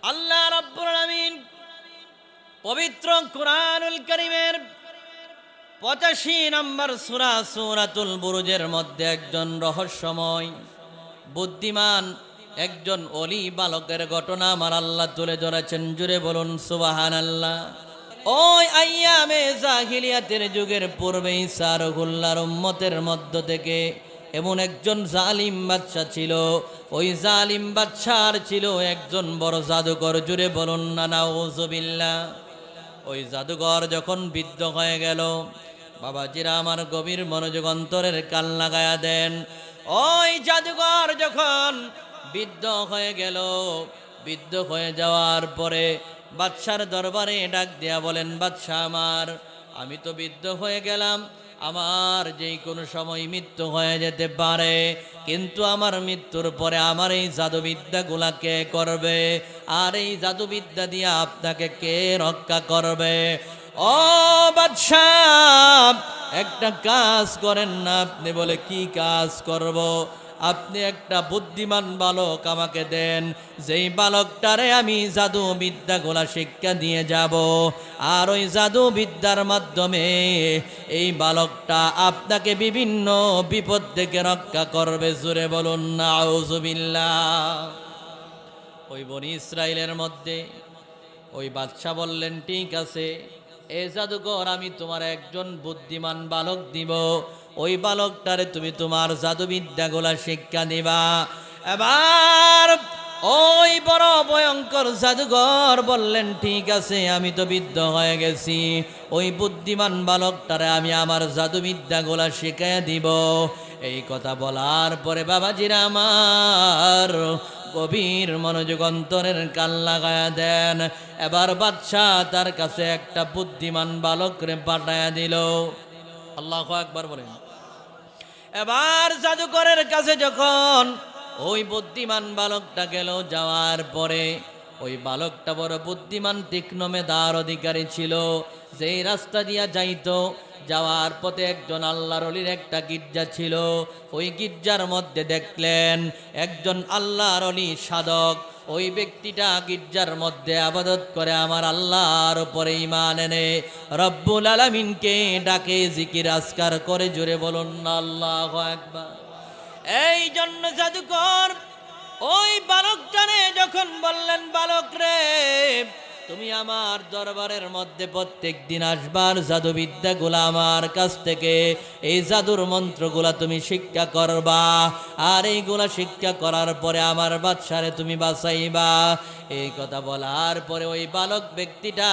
আল্লাহ রাব্বুল আলামিন পবিত্র কুরআনুল কারীমের 85 নম্বর সূরা সূরাতুল বুরুজের মধ্যে একজন রহস্যময় বুদ্ধিমান একজন ওলি বালকের ঘটনা আমার আল্লাহ তুলে ধরেছেন। জুড়ে বলুন সুবহানাল্লাহ। ওই আইয়ামে জাহিলিয়াতের যুগের পূর্বে ঈসা আলাইহিসসালামের উম্মতের মধ্য থেকে এমন একজন জালিম বাদশা ছিল। ওই জালিম বাদশার ছিল একজন বড় জাদুকর। জুড়ে বলুন না নাউযুবিল্লাহ। ওই জাদুকর যখন বৃদ্ধ হয়ে গেল, বাবাজিরা আমার গভীর মনোযোগ অন্তরের কান লাগায়া দেন। ওই জাদুকর যখন বৃদ্ধ হয়ে গেল, বৃদ্ধ হয়ে যাওয়ার পরে বাদশার দরবারে ডাক দিয়া বলেন, বাদশা আমার, আমি তো বৃদ্ধ হয়ে গেলাম, আমার যেই কোনো সময় মৃত্যু হয়ে যেতে পারে, কিন্তু আমার মৃত্যুর পরে আমার এই জাদুবিদ্যাগুলা কে করবে? আর এই জাদুবিদ্যা দিয়ে আপনাকে কে রক্ষা করবে? ও বাদশাহ, একটা কাজ করেন না। আপনি বলে কি কাজ করব? আপনি একটা বুদ্ধিমান বালক আমাকে দেন, যেই বালকটারে আমি জাদু বিদ্যাগুলা শিক্ষা দিয়ে যাব, আর ওই জাদু বিদ্যার মাধ্যমে এই বালকটা আপনাকে বিভিন্ন বিপদ থেকে রক্ষা করবে। জোরে বলুন নাউযুবিল্লাহ। ওই বনি ইসরাইলের মধ্যে ওই বাদশা বললেন, ঠিক আছে, এ জাদুকর, আমি তোমার একজন বুদ্ধিমান বালক দিব, ওই বালকটারে তুমি তোমার জাদুবিদ্যাগুলা শিক্ষা দিবা। এবার ওই বড় ভয়ঙ্কর জাদুকর বললেন, ঠিক আছে, আমি তো বৃদ্ধ হয়ে গেছি, ওই বুদ্ধিমান বালকটারে আমি আমার জাদুবিদ্যাগুলা শিখাইয়া দিব। এই কথা বলার পরে বাবাজিরা আমার গভীর মনোযোগ অন্তরের কান লাগায়া দেন। এবার বাদশাহ তার কাছে একটা বুদ্ধিমান বালকরে পাঠায়া দিল। আল্লাহু আকবার বলেন। এবার জাদুকরের কাছে যখন ওই বুদ্ধিমান বালকটা গেল, যাওয়ার পরে ওই বালকটা বড় বুদ্ধিমান, তীক্ষ্ণ মেধার অধিকারী ছিল। যেই রাস্তা দিয়া যাইতো, যাওয়ার পথে একজন আল্লাহর ওলির একটা গির্জা ছিল। ওই গির্জার মধ্যে দেখলেন একজন আল্লাহর ওলি সাধক। ওই ব্যক্তিটা গির্জার মধ্যে আবাদত করে, আমার আল্লাহর উপরে ঈমান এনে রব্বুল আলামিনকে ডাকে, জিকির আজকার করে। জোরে বলুন না আল্লাহু আকবার। এই জন্য জাদুকর ওই বালকটারে যখন বললেন, বালক রে, তুমি আমার দরবারের মধ্যে প্রত্যেক দিন আসবার, জাদুবিদ্যাগুলা আমার কাছ থেকে, এই জাদুর মন্ত্রগুলা তুমি শিক্ষা করবা, আর এইগুলা শিক্ষা করার পরে আমার বাদশারে তুমি বাঁচাইবা। এই কথা বলার পরে ওই বালক ব্যক্তিটা,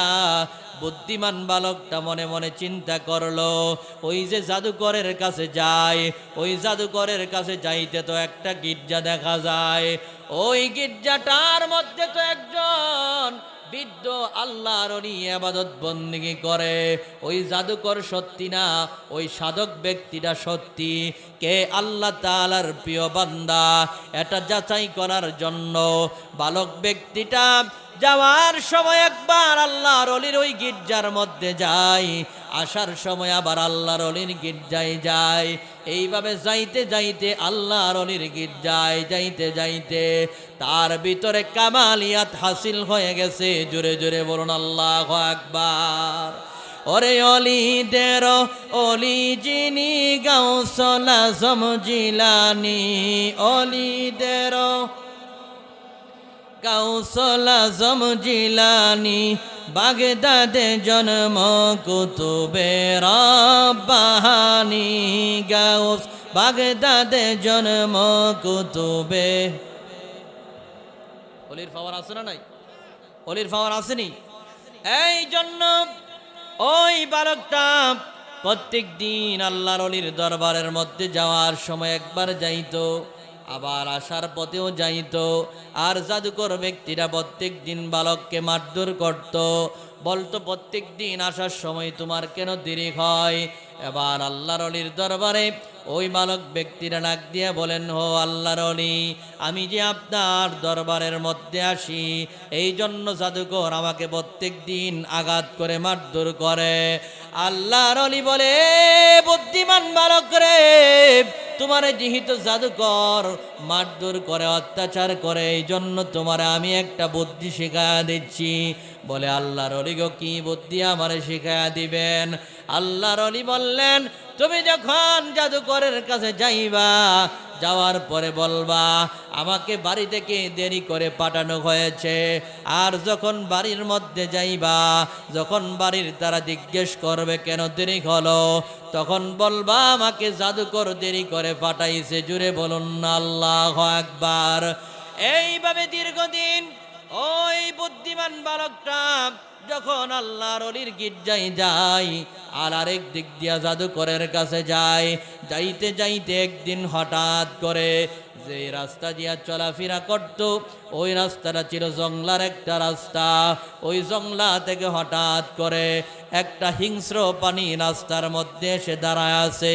বুদ্ধিমান বালকটা মনে মনে চিন্তা করলো, ওই যে জাদুকরের কাছে যায়, ওই জাদুকরের কাছে যাইতে তো একটা গির্জা দেখা যায়, ওই গির্জাটার মধ্যে তো একজন বৃদ্ধ আল্লাহর ওলি ইবাদত বন্দেগী করে। ওই জাদুকর সত্যি না, ওই সাধক ব্যক্তিটা সত্যি, কে আল্লাহ তাআলার প্রিয় বান্দা, এটা যাচাই করার জন্য বালক ব্যক্তিটা যাওয়ার সময় একবার আল্লাহর ওলির ওই গির্জার মধ্যে যায়, আসার সময় আবার আল্লাহর ওলির গির্জায় যায়। এইভাবে যাইতে যাইতে আল্লাহর ওলির গির্জায় যাইতে যাইতে তার ভিতরে কামালিয়াত হাসিল হয়ে গেছে। জোরে জোরে বলুন আল্লাহু আকবার। ওরে অলিদের অলি যিনি গাউসুল আজম জিলানী, অলিদের গাউসুল আজম জিলানী, বাগদাদে জন্ম কুতুবে রব্বানী, গাউস বাগদাদে জন্ম কুতুবে। অলির পাওয়ার আছে না নাই? অলির পাওয়ার আসেনি? এই জন্য ওই বালকটা প্রত্যেক দিন আল্লাহর অলির দরবারের মধ্যে যাওয়ার সময় একবার যাইতো, আবার আসার পথেও যাইতো। আর জাদুকর ব্যক্তিরা প্রত্যেক দিন বালককে মারধর করত, বলতো প্রত্যেক দিন আসার সময় তোমার কেন দেরি হয়? এবার আল্লাহর অলির দরবারে ওই বালক ব্যক্তিরা ডাক দিয়ে বলেন, হো আল্লাহর ওলি, আমি যে আপনার দরবারের মধ্যে আসি, এই জন্য জাদুকর আমাকে প্রত্যেক দিন আঘাত করে মারধর করে। আল্লাহর ওলি বলে, বুদ্ধিমান বালক রে, তোমারে যেহেতু জাদুকর মারধর করে অত্যাচার করে, এই জন্য তোমারে আমি একটা বুদ্ধি শিখায়া দিচ্ছি। বলে আল্লাহর ওলি গো, কি বুদ্ধি আমারে শিখায়া দিবেন? আল্লাহর ওলি বললেন, তুমি যখন জাদুকরের কাছে যাইবা, যাওয়ার পরে বলবা আমাকে বাড়ি থেকে দেরি করে পাঠানো হয়েছে। আর যখন বাড়ির মধ্যে যাইবা, যখন বাড়ির তারা জিজ্ঞেস করবে কেন দেরি হলো, তখন বলবা আমাকে জাদুকর দেরি করে পাঠাইছে। জুড়ে বলুন না আল্লাহু আকবার। এইভাবে দীর্ঘদিন ওই বুদ্ধিমান বালকটা যখন আল্লাহর ওলির গির্জায় যায় আর আরেক দিক দিয়া জাদুকরের কাছে যায়, যাইতে যাইতে একদিন হঠাৎ করে যে রাস্তা দিয়া চলাফেরা করত, ওই রাস্তাটা ছিল জংলার একটা রাস্তা। ওই জংলা থেকে হঠাৎ করে একটা হিংস্র প্রাণী রাস্তার মধ্যে এসে দাঁড়ায় আছে।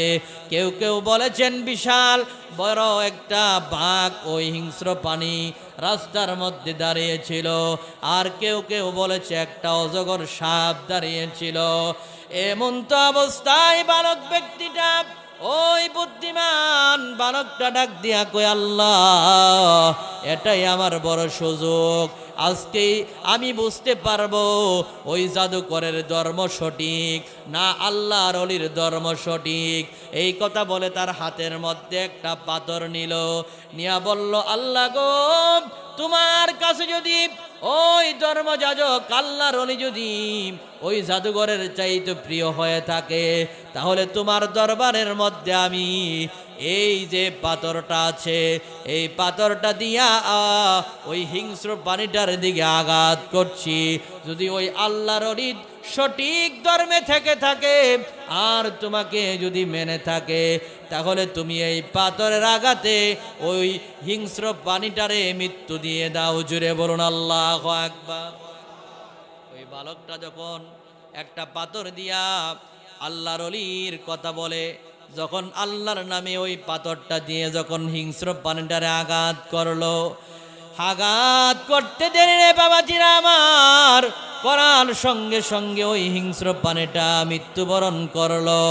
কেউ কেউ বলেছেন বিশাল বড় একটা বাঘ ওই হিংস্র প্রাণী রাস্তার মধ্যে দাঁড়িয়েছিল, আর কেউ কেউ বলেছে একটা অজগর সাপ দাঁড়িয়েছিল। এমন তো অবস্থায় বালক ব্যক্তিটা, ওই বুদ্ধিমান বালকটা ডাক দিয়া কই, আল্লাহ এটাই আমার বড় সুযোগ, আজকেই আমি বুঝতে পারবো ওই জাদুকরের ধর্ম সঠিক না আল্লাহর ওলির ধর্ম সঠিক। এই কথা বলে তার হাতের মধ্যে একটা পাথর নিল, নিয়া বলল, আল্লাহ গো, তোমার কাছে যদি ওই ধর্মযাজক আল্লাহর ওলি যদি ওই জাদুঘরের চাইতে প্রিয় হয়ে থাকে, তাহলে তোমার দরবারের মধ্যে আমি এই যে পাথরটা আছে, এই পাথরটা দিয়া ওই হিংস্র প্রাণীটার দিকে আঘাত করছি। যদি ওই আল্লাহর ওলি সঠিক ধর্মে থেকে থাকে আর তোমাকে যদি মেনে থাকে, তাহলে তুমি এই পাথরের আঘাতে ওই হিংস্র প্রাণীটারে মৃত্যু দিয়ে দাও। জুড়ে বলুন আল্লাহু আকবার। ওই বালকটা যখন একটা পাথর দিয়া আল্লাহর ওলির কথা বলে, যখন আল্লাহর নামে ওই পাথরটা দিয়ে যখন হিংস্র প্রাণীটারে আঘাত করলো, আঘাত করতে দেরি রে বাবাজিরা আমার, করার সঙ্গে সঙ্গে ওই হিংস্র প্রাণীটা মৃত্যুবরণ করলো।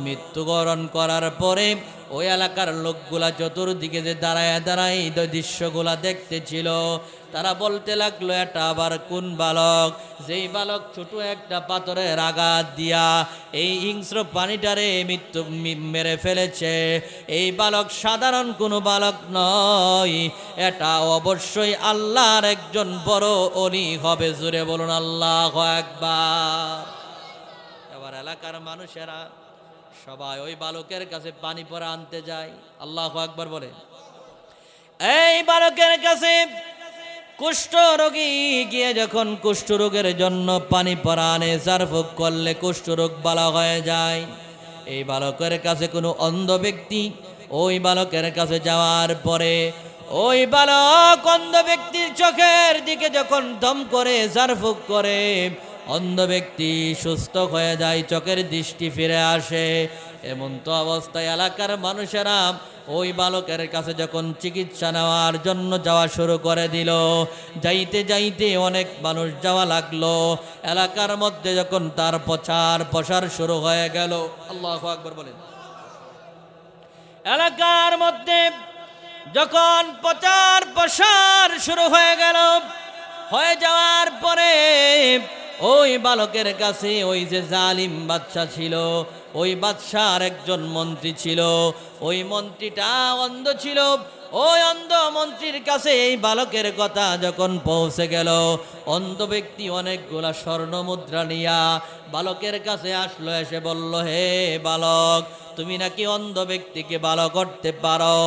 মৃত্যুবরণ করার পরে ওই এলাকার লোকগুলা চতুর্দিকে যে দাঁড়ায় দাঁড়ায় এই দৃশ্যগুলা দেখতেছিল, তারা বলতে লাগলো, এটা আবার কোন বালক, যেই বালক ছোট একটা পাথরের আঘাত দিয়া এই হিংস্র প্রাণীটারে মৃত্যু মেরে ফেলেছে। এই বালক সাধারণ কোনো বালক নয়, এটা অবশ্যই আল্লাহর একজন বড় ওলি হবে। জুড়ে বলুন আল্লাহু আকবার। এবার এলাকার মানুষেরা সবাই ওই বালকের কাছে পানি পরা আনতে যায়। আল্লাহু আকবার বলে। এই বালকের কাছে কুষ্ঠ রোগী গিয়ে যখন কুষ্ঠ রোগের জন্য পানি পরা আনে, জারফুক করলে কুষ্ঠ রোগ ভালো হয়ে যায়। এই বালকের কাছে কোনো অন্ধ ব্যক্তি ওই বালকের কাছে যাওয়ার পরে ওই বালক অন্ধ ব্যক্তির চোখের দিকে যখন দম করে জারফুক করে, অন্ধ ব্যক্তি সুস্থ হয়ে যায়, চোখের দৃষ্টি ফিরে আসে। এমন তো অবস্থায় এলাকার মানুষেরা ওই বালকের কাছে যখন চিকিৎসা নেওয়ার জন্য যাওয়া শুরু করে দিল, যাইতে যাইতে অনেক মানুষ যাওয়া লাগলো। এলাকার মধ্যে যখন তার প্রচার প্রসার শুরু হয়ে গেল, আল্লাহু আকবার বলেন। এলাকার মধ্যে যখন প্রচার প্রসার শুরু হয়ে গেল, হয়ে যাওয়ার পরে ওই বালকের কাছে ওই যে জালিম বাদশা ছিল, ওই বাদশার একজন মন্ত্রী ছিল। ওই মন্ত্রীটা অন্ধ ছিল। ওই অন্ধ মন্ত্রীর কাছে এই বালকের কথা যখন পৌঁছে গেল, অন্ধ ব্যক্তি অনেকগুলা স্বর্ণ মুদ্রা নিয়া বালকের কাছে আসলো, এসে বলল, হে বালক, তুমি নাকি অন্ধ ব্যক্তিকে ভালো করতে পারো,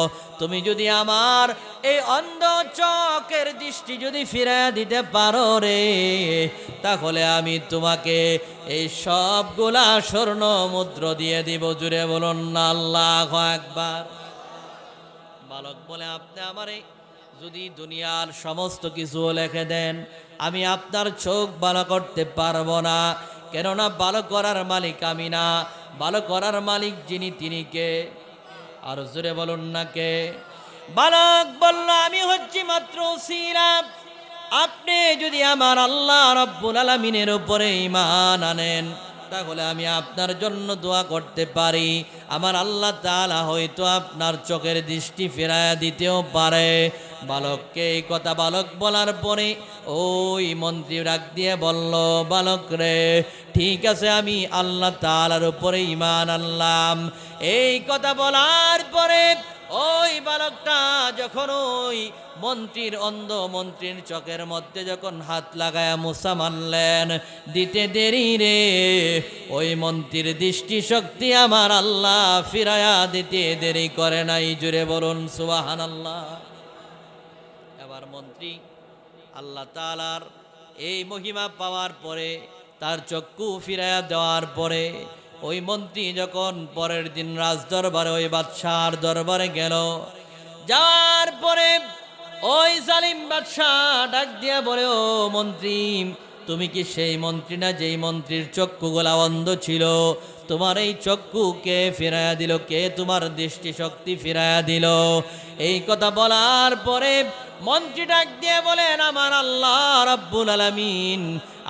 তুমি যদি আমার এই অন্ধ চোখের দৃষ্টি যদি ফিরিয়ে দিতে পারো রে, তাহলে আমি তোমাকে এই সবগুলা স্বর্ণ মুদ্রা দিয়ে দিব। জুড়ে বলুন না আল্লাহু আকবার। বালক বলে, আপনি আমারে যদি দুনিয়ার সমস্ত কিছু লিখে দেন, আমি আপনার চোখ ভালো করতে পারবো না, কেননা ভালো করার মালিক আমি না, ভালো করার মালিক যিনি তিনি কে? আর জোরে বলুন না কে? বালক বলল, আমি হচ্ছি মাত্র উসিলা। আপনি যদি আমার আল্লাহ রাব্বুল আলামিনের উপরে ঈমান আনেন, তাহলে আমি আপনার জন্য দোয়া করতে পারি, আমার আল্লাহ তাআলা হয়তো আপনার চোখের দৃষ্টি ফেরায়া দিতেও পারে। বালককে এই কথা বালক বলার পরে ওই মন্ত্রী ডাক দিয়ে বলল, বালক রে, ঠিক আছে, আমি আল্লাহ তাআলার উপরে ঈমান আনলাম। এই কথা বলার পরে ওই বালকটা যখন ওই মন্ত্রীর চোখের মধ্যে যখন হাত লাগায়া মুসা মানলেন, দিতে দেরি রে, ওই মন্ত্রীর দৃষ্টি শক্তি আমার আল্লাহ ফিরায়া দিতে দেরি করে নাই। জুড়ে বলুন সুবহানাল্লাহ। এবার মন্ত্রী আল্লাহ তাআলার এই মহিমা পাওয়ার পরে, তার চক্ষু ফিরায়া দেওয়ার পরে, ওই মন্ত্রী যখন পরের দিন রাজ দরবারে ওই বাদশার দরবারে গেল, যাওয়ার পরে ওই জালিম বাদশাহ ডাক দিয়া বলে, ও মন্ত্রী, তুমি কি সেই মন্ত্রী না যেই মন্ত্রীর চক্ষুগুলা অন্ধ ছিল? তোমার এই চক্ষু কে ফিরাইয়া দিল? কে তোমার দৃষ্টি শক্তি ফিরাইয়া দিল? এই কথা বলার পরে মন্ত্রী ডাক দিয়ে বলেন, আমার আল্লাহ রাব্বুল আলামিন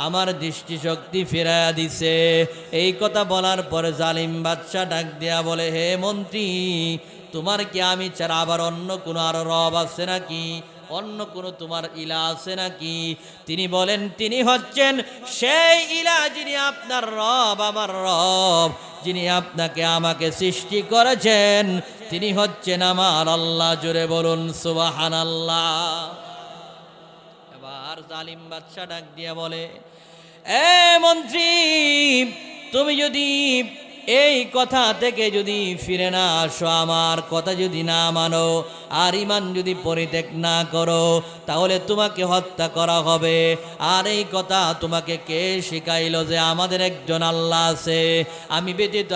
আমার দৃষ্টি শক্তি ফিরাইয়া দিছে। এই কথা বলার পরে জালিম বাদশাহ ডাক দিয়া বলে, হে মন্ত্রী, তোমার কি আমি ছাড়া আবার অন্য কোনো আরো রব আছে নাকি? অন্য কোনো তোমার ইলা আছে নাকি? তিনি বলেন, তিনি হচ্ছেন সেই ইলা যিনি আপনার রব, আমার রব, যিনি আপনাকে আমাকে সৃষ্টি করেছেন, তিনি হচ্ছেন আমার আল্লাহ। জোরে বলুন সুবহানাল্লাহ। এবার জালিম বাদশাহ ডাক দিয়া বলে, এ মন্ত্রী, তুমি যদি এই কথা থেকে যদি ফিরে না আসো, আমার কথা যদি না মানো, আর ঈমান যদি পরিত্যাগ না করো, তাহলে তোমাকে হত্যা করা হবে। আর এই কথা তোমাকে কে শিখাইলো যে আমাদের একজন আল্লাহ আছে, আমি ব্যতীত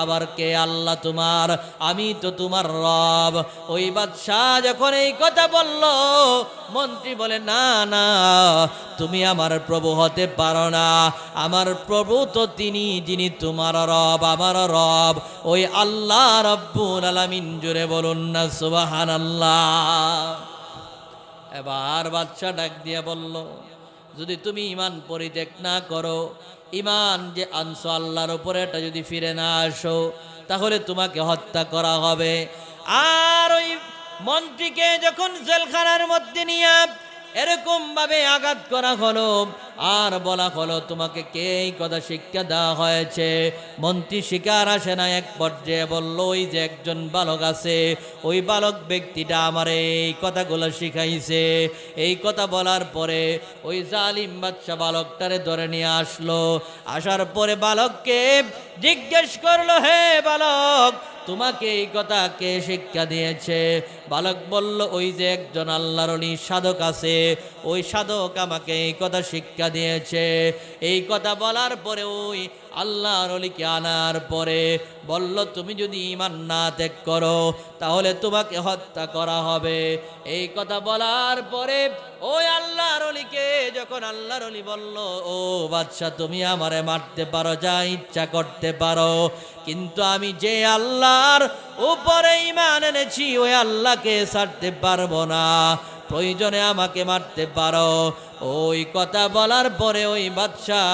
আবার কে আল্লাহ তোমার? আমি তো তোমার রব। ওই বাদশাহ যখন এই কথা বলল, মন্ত্রী বলে, না না, তুমি আমার প্রভু হতে পারো না। আমার প্রভু তো তিনি যিনি তোমার রব, আমার রব ওই আল্লাহ রাব্বুল আলামিন। জোরে বলুন না সুবহানাল্লাহ। এবার বাদশা ডাক দিয়ে বলল, যদি তুমি ঈমান পরিত্যাগ না করো, ঈমান যে আনছো আল্লাহর উপরে, এটা যদি ফিরে না আসো, তাহলে তোমাকে হত্যা করা হবে। আর ওই মন্ত্রীকে যখন জেলখানার মধ্যে নিয়ে এরকম ভাবে আঘাত করা হলো আর বলা হলো, তোমাকে কে এই কথা শিক্ষা দেওয়া হয়েছে? মন্ত্রী শিকার আসে না, এক পর্যায়ে বলল, ওই যে একজন বালক আছে, ওই বালক ব্যক্তিটা আমার এই কথাগুলো শিখাইছে। এই কথা বলার পরে ওই জালিম বাদশা বালকটারে ধরে নিয়ে আসলো। আসার পরে বালককে জিজ্ঞেস করলো, হে বালক, তোমাকে এই কথা কে শিক্ষা দিয়েছে? বালক বলল, ওই যে একজন আল্লাহর ওলি সাধক আছে, ওই সাধক আমাকে এই কথা শিক্ষা দিয়েছে। এই কথা বলার পরে ওই আল্লাহর ওলিকে আনার পরে বলল, তুমি যদি ঈমান না ত্যাগ করো, তাহলে তোমাকে হত্যা করা হবে। এই কথা বলার পরে ওই আল্লাহর ওলিকে যখন আল্লাহর ওলি বলল, ও বাদশাহ, তুমি আমারে মারতে পারো, যা ইচ্ছা করতে পারো, কিন্তু আমি যে আল্লাহর উপরে ঈমান এনেছি, ওই আল্লাহকে ছাড়তে পারবো না, প্রয়োজনে আমাকে মারতে পারো। ওই কথা বলার পরে ওই বাদশাহ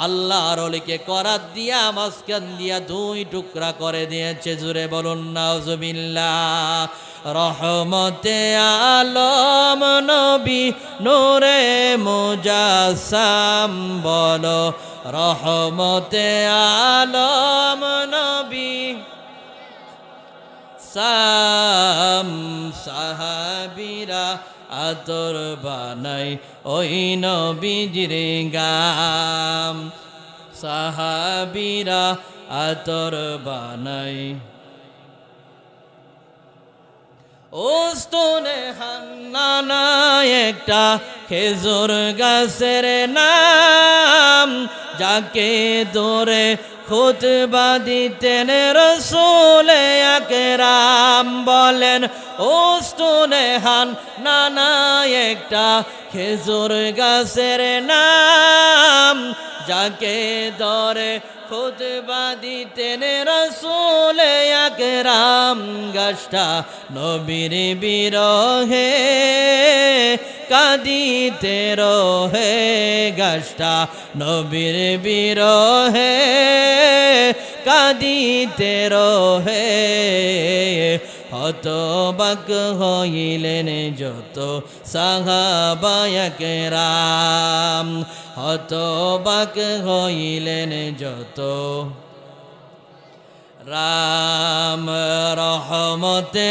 আল্লাহর ওলিকে করাত দিয়া মাঝখান দিয়া দুই টুকরা করে দিয়েছে। জুড়ে বলুন নাউজুবিল্লাহ। রহমতে আলম নবী নূরে মুজাসসাম, বলো রহমতে আলম নবী সাম। সাহাবীরা আতর বানাই ওই নবীজির গাম, সাহাবীরা আতর বানাই। ওস্তনে হান্নানা একটা খেজুর গাছের নাম, যাকে ধরে খুতবা দিতেন রাসূল আকরাম। বলেন, ওস্তনে হান্নানা একটা খেজুর গাছের নাম, যাকে ধরে খুতবা দিতেন রাসূল আকরাম। গাছটা নবীর বিরহে কাঁদিতে রহে গাছটা নবীর বিরহে কাঁদিতে রহে হতবাক হইলেন যত সাহাবায়ে কেরাম হতবাক হইলেন যত রাম রহমতে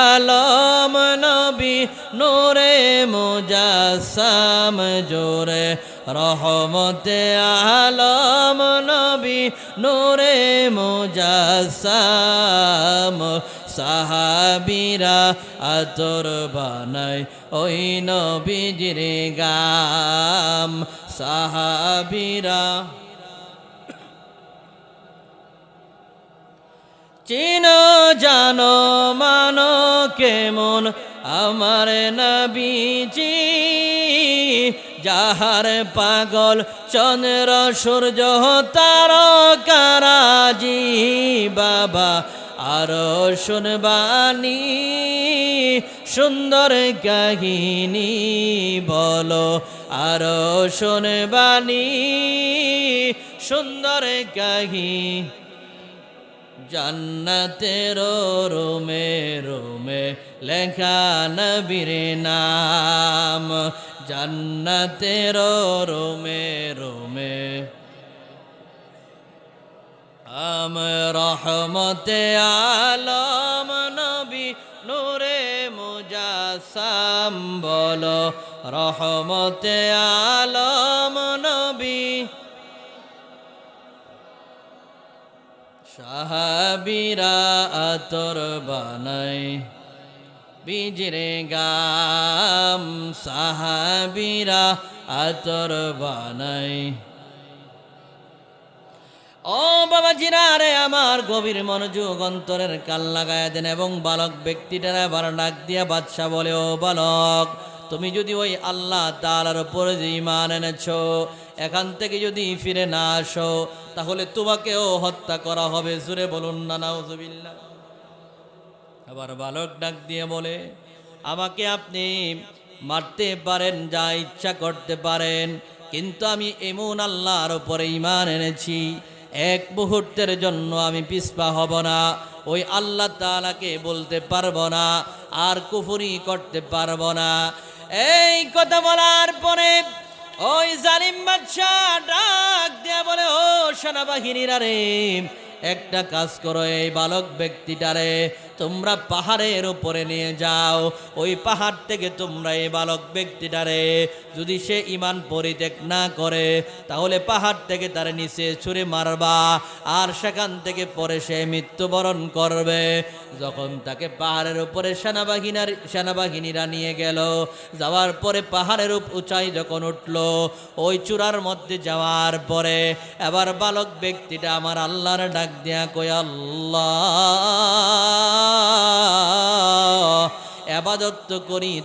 আলম নবী নূরে মুজাসসাম জোরে রহমতে আলম নবী নূরে মুজাসসাম সাহাবীরা আতর বানায় ওই নবীজির গাম সাহাবীরা চিনো জানো মানো কেমন আমার নবীজি যাহার পাগল চন্দ্র সূর্য তারকারাজি বাবা আরো শুনবানি সুন্দর কাহিনী বলো আরো শুনবানি সুন্দর কাহিনী জান্নাতের রোমে রোমে লেখা নবীর নাম জান্নাতের রোমে রোমে আম রহমতে আলম নবী নূরে মুজাসসাম বলো রহমতে আলম নবী সাহাবীরা আতর বানায় বীজরে গাম সাহাবীরা আতর বানায় ও বাবাজিরা রে আমার গভীর মনোযোগ অন্তরের কান লাগায় দেন এবং বালক ব্যক্তিটারা আবার ডাক দিয়া বাদশা বলে ও বালক তুমি যদি ওই আল্লাহ তাআলার উপরে যে ঈমান এনেছো এখান থেকে যদি ফিরে না আসো তাহলে তোমাকেও হত্যা করা হবে জোরে বলুন না নাউজুবিল্লাহ আবার বালক ডাক দিয়ে বলে আমাকে আপনি মারতে পারেন যা ইচ্ছা করতে পারেন কিন্তু আমি এমন আল্লাহর উপরে ঈমান এনেছি এক মুহূর্তের জন্য আমি পিছপা হব না ওই আল্লাহ তাআলাকে বলতে পারবো না আর কুফরি করতে পারবো না এই কথা বলার পরে ওই জালিম বাদশা ডাক দিয়ে বলে ও সেনাবাহিনীরা রে একটা কাজ করো এই বালক ব্যক্তিটারে তোমরা পাহাড়ের উপরে নিয়ে যাও ওই পাহাড় থেকে তোমরা এই বালক ব্যক্তিটারে যদি সে ঈমান পরিত্যাগ না করে তাহলে পাহাড় থেকে তার নিচে ছুঁড়ে মারবা আর সেখান থেকে পরে সে মৃত্যুবরণ করবে যখন তাকে পাহাড়ের উপরে সেনাবাহিনীরা নিয়ে গেল যাওয়ার পরে পাহাড়ের উঁচাই যখন উঠলো ওই চূড়ার মধ্যে যাওয়ার পরে এবার বালক ব্যক্তিটা আমার আল্লাহর ডাক দিয়া কই আল্লাহ ইবাদত করি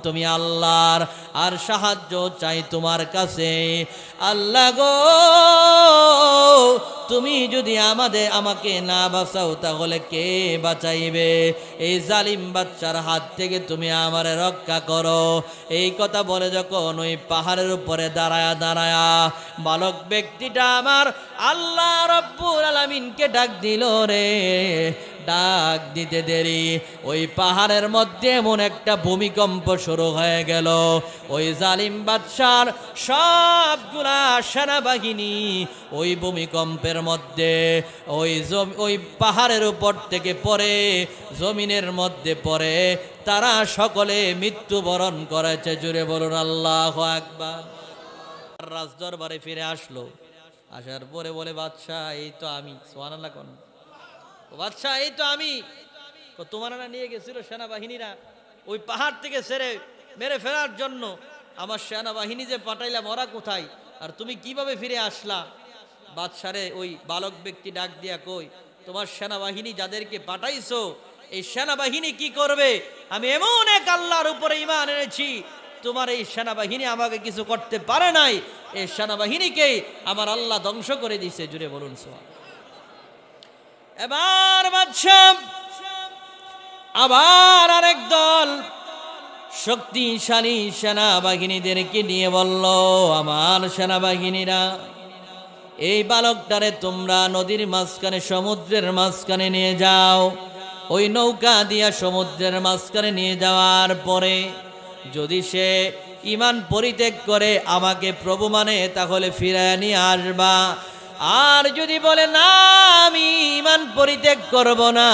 তুমি আল্লাহর আর সাহায্য চাই তোমার কাছে আল্লাহ গো তুমি যদি আমাকে না বাঁচাও তাহলে কে বাঁচাইবে এই জালিম বাচ্চার হাত থেকে তুমি আমারে রক্ষা করো এই কথা বলে যখন ওই পাহাড়ের উপরে দাঁড়ায়া বালক ব্যক্তিটা আমার আল্লাহ রব্বুল আলামিনকে ডাক দিল রে ডাক দিতে দেরি ওই পাহাড়ের মধ্যে এমন একটা ভূমিকম্প শুরু হয়ে গেল ওই জালিম বাদশার সবগুলা সেনাবাহিনী ওই ভূমিকম্পের মধ্যে ওই পাহাড়ের উপর থেকে পড়ে জমিনের মধ্যে পড়ে তারা সকলে মৃত্যুবরণ করেছে জুড়ে বলুন আল্লাহু আকবার রাজদরবারে ফিরে আসলো আসার পরে বলে বাদশা এই তো আমি সুবহানাল্লাহ কোন বাদশা এই তো আমি তোমার না নিয়ে গেছিল সেনাবাহিনীরা ওই পাহাড় থেকে ছেড়ে মেরে ফেরার জন্য আমার সেনাবাহিনী যে পাঠাইলাম ওরা কোথায় আর তুমি কিভাবে ফিরে আসলা বাদশারে ওই বালক ব্যক্তি ডাক দিয়া কই তোমার সেনাবাহিনী যাদেরকে পাঠাইছো এই সেনাবাহিনী কি করবে আমি এমন এক আল্লাহর উপরে ঈমান এনেছি তোমার এই সেনাবাহিনী আমাকে কিছু করতে পারে নাই এই সেনাবাহিনীকে আমার আল্লাহ ধ্বংস করে দিয়েছে জুড়ে বলুন সুবহানাল্লাহ এবার বাদশা আবার আরেক দল শক্তিশালী সেনাবাহিনীদেরকে নিয়ে বলল, আমার সেনাবাহিনীরা, এই বালকটারে তোমরা নদীর মাঝখানে, সমুদ্রের মাঝখানে নিয়ে যাও। ওই নৌকা দিয়া সমুদ্রের মাঝখানে নিয়ে যাওয়ার পরে যদি সে ঈমান পরিত্যাগ করে আমাকে প্রভু মানে, তাহলে ফিরায় নিয়ে আসবা। আর যদি বলে না আমি ঈমান পরিত্যাগ করব না,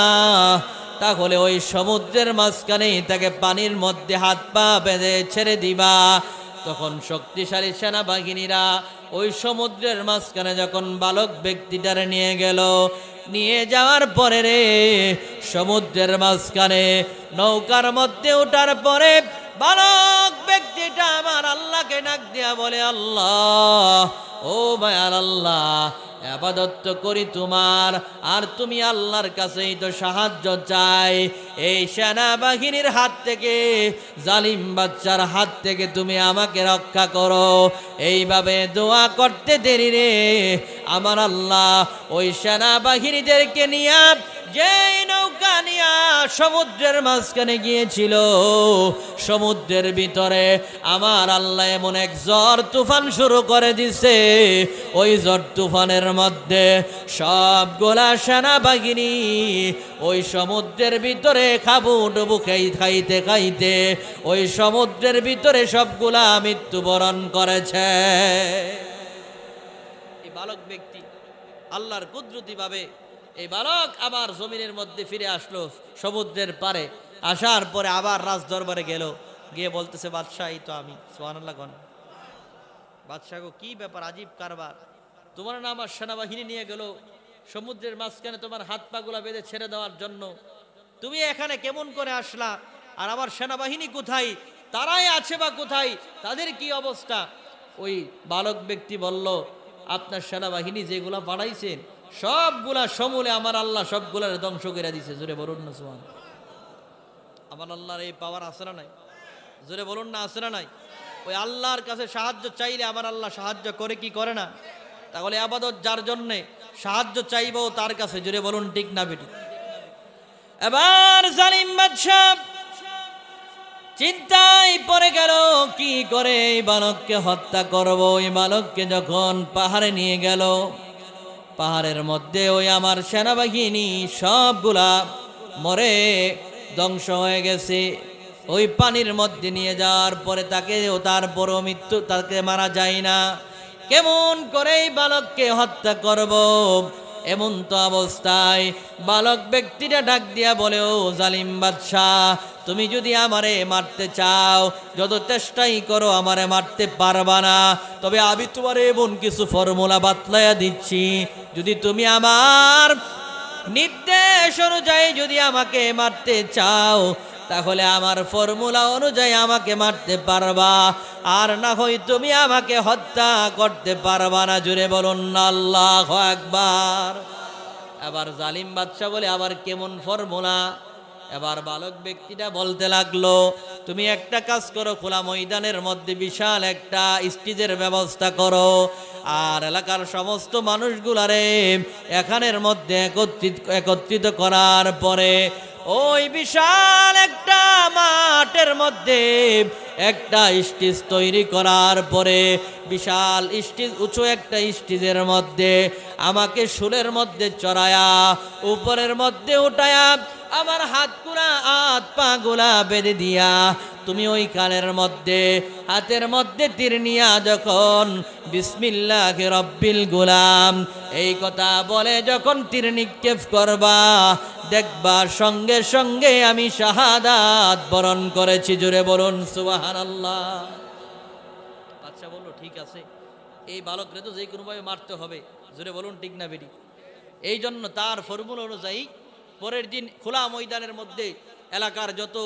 তাহলে ওই সমুদ্রের মাঝখানে তাকে পানির মধ্যে হাত পা বেঁধে ছেড়ে দিবা। তখন শক্তিশালী সেনাবাহিনীরা ওই সমুদ্রের মাঝখানে যখন বালক ব্যক্তিটারে নিয়ে গেল, নিয়ে যাওয়ার পরে রে সমুদ্রের মাঝখানে নৌকার মধ্যে ওঠার পরে বালক ব্যক্তিটা আমার আল্লাহকে ডাক দিয়া বলে, আল্লাহ, ও মায়ার আল্লাহ, ইবাদত করি তোমার, আর তুমি আল্লাহর কাছেই তো সাহায্য চাই। এই সেনাবাহিনীর হাত থেকে, জালিম বাচ্চার হাত থেকে তুমি আমাকে রক্ষা করো। এইভাবে দোয়া করতে দেরি রে আমার আল্লাহ ওই সেনাবাহিনীদেরকে নিয়ে যেই নৌকা নিয়ে সমুদ্রের মাঝখানে গিয়েছিল, সমুদ্রের ভিতরে আমার আল্লাহ এমন এক ঝড় তুফান শুরু করে দিছে। ওই ঝড় তুফানের মধ্যে সবগুলা সেনাবাহিনী ওই সমুদ্রের ভিতরে খাবুডুবু খাইতে খাইতে ওই সমুদ্রের ভিতরে সবগুলা মৃত্যুবরণ করেছে। এই বালক ব্যক্তি আল্লাহর কুদরতি ভাবে এই বালক আবার জমিনের মধ্যে ফিরে আসলো সমুদ্রের পারে। আসার পরে আবার রাজ দরবারে গেল, গিয়ে বলতেছে, বাদশাহ, এই তো আমি। সুবহানাল্লাহ গণ। বাদশাহ গো, কি ব্যাপার, আজীব কারবার, তোমার না আমার সেনাবাহিনী নিয়ে গেল সমুদ্রের মাঝখানে তোমার হাত পাগুলা বেঁধে ছেড়ে দেওয়ার জন্য, তুমি এখানে কেমন করে আসলা? আর আমার সেনাবাহিনী কোথায়? তারাই আছে বা কোথায়? তাদের কি অবস্থা? ওই বালক ব্যক্তি বলল, আপনার সেনাবাহিনী যেগুলা বাড়াইছেন সবগুলা সমূলে আমার আল্লাহ সবগুলার ধ্বংস করে দিছে। জোরে বলুন না সুবহান। আমার আল্লাহর এই পাওয়ার আছে না নাই? জোরে বলুন না, আছে না নাই? ওই আল্লাহর কাছে সাহায্য চাইলে আমার আল্লাহ সাহায্য করে কি করে না? তাহলে ইবাদত যার জন্যে, সাহায্য চাইবো তার কাছে। জোরে বলুন ঠিক না বেটি? এবার জালিম বাদশা চিন্তায় পড়ে গেল, কি করে এই বালককে হত্যা করব। এই বালককে যখন পাহাড়ে নিয়ে গেল, পাহাড়ের মধ্যে ওই আমার সেনাবাহিনী সবগুলা মরে ধ্বংস হয়ে গেছে। ওই পানির মধ্যে নিয়ে যাওয়ার পরে তারপরও মৃত্যু, তাকে মারা যায় না। কেমন করে এই বালককে হত্যা করব? এমন তো অবস্থায় বালক ব্যক্তিটা ডাক দিয়া বলে, ও জালিম বাদশাহ, তুমি যদি আমারে মারতে চাও, যত চেষ্টাই করো আমারে মারতে পারবা না। তবে আমি তোমার এমন কিছু ফর্মুলা বাতলাইয়া দিচ্ছি, যদি তুমি আমার নির্দেশ অনুযায়ী যদি আমাকে মারতে চাও, তাহলে আমার ফর্মুলা অনুযায়ী আমাকে মারতে পারবা, আর না হয় তুমি আমাকে হত্যা করতে পারবা না। জুড়ে বলুন না আল্লাহু আকবার। এবার জালিম বাদশা বলে, আবার কেমন ফর্মুলা? এবার বালক ব্যক্তিটা বলতে লাগলো, তুমি একটা কাজ করো, খোলা ময়দানের মধ্যে বিশাল একটা স্টেজের ব্যবস্থা করো, আর এলাকার সমস্ত মানুষগুলারে এখানের মধ্যে একত্রিত করার পরে ওই বিশাল একটা মাঠের মধ্যে একটা স্টেজ তৈরি করার পরে, বিশাল স্টেজ, উঁচু একটা স্টেজের মধ্যে আমাকে শুলের মধ্যে চড়ায়া উপরের মধ্যে উঠায়া আমার হাত পা গুলা বেঁধে দিয়া তুমি ওই কানের মধ্যে, হাতের মধ্যে তীর নিয়া যখন বিসমিল্লাহি রব্বিল গুলাম এই কথা বলে যখন তীর নিক্ষেপ করবা, দেখবা সঙ্গে সঙ্গে আমি শাহাদাত বরণ করেছি। জোরে বলুন সুবহানাল্লাহ। আচ্ছা বললো, ঠিক আছে, এই বালকরে তো যে কোনোভাবে মারতে হবে। জোরে বলুন ঠিক না বেটি? এই জন্য তার ফর্মুলা অনুযায়ী পরের দিন খোলা ময়দানের মধ্যে এলাকার যত